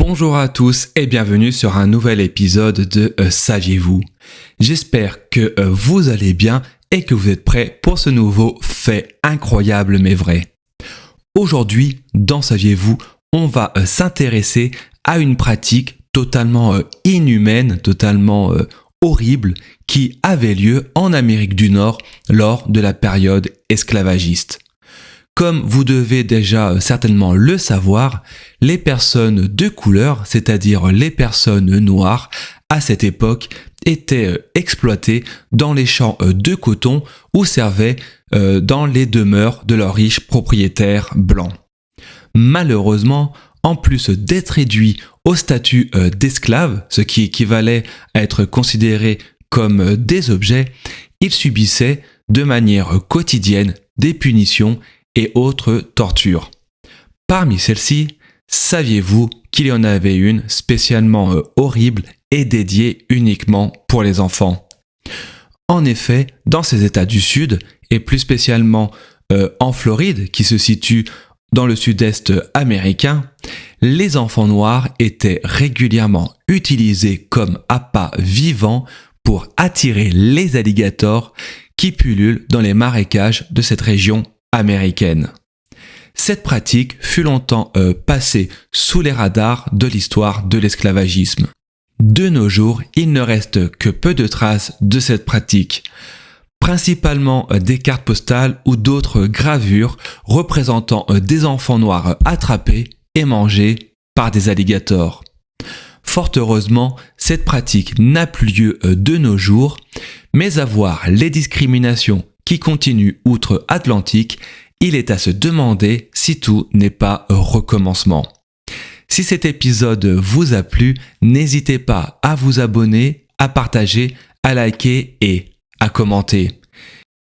Bonjour à tous et bienvenue sur un nouvel épisode de Saviez-vous ? J'espère que vous allez bien et que vous êtes prêts pour ce nouveau fait incroyable mais vrai. Aujourd'hui, dans Saviez-vous, on va s'intéresser à une pratique totalement inhumaine, totalement horrible qui avait lieu en Amérique du Nord lors de la période esclavagiste. Comme vous devez déjà certainement le savoir, les personnes de couleur, c'est-à-dire les personnes noires, à cette époque, étaient exploitées dans les champs de coton ou servaient dans les demeures de leurs riches propriétaires blancs. Malheureusement, en plus d'être réduits au statut d'esclaves, ce qui équivalait à être considérés comme des objets, ils subissaient de manière quotidienne des punitions et autres tortures. Parmi celles-ci, saviez-vous qu'il y en avait une spécialement horrible et dédiée uniquement pour les enfants ? En effet, dans ces États du Sud, et plus spécialement en Floride, qui se situe dans le sud-est américain, les enfants noirs étaient régulièrement utilisés comme appât vivant pour attirer les alligators qui pullulent dans les marécages de cette région américaine. Cette pratique fut longtemps passée sous les radars de l'histoire de l'esclavagisme. De nos jours, il ne reste que peu de traces de cette pratique, principalement des cartes postales ou d'autres gravures représentant des enfants noirs attrapés et mangés par des alligators. Fort heureusement, cette pratique n'a plus lieu de nos jours, mais à voir les discriminations qui continue outre-Atlantique, il est à se demander si tout n'est pas recommencement. Si cet épisode vous a plu, n'hésitez pas à vous abonner, à partager, à liker et à commenter.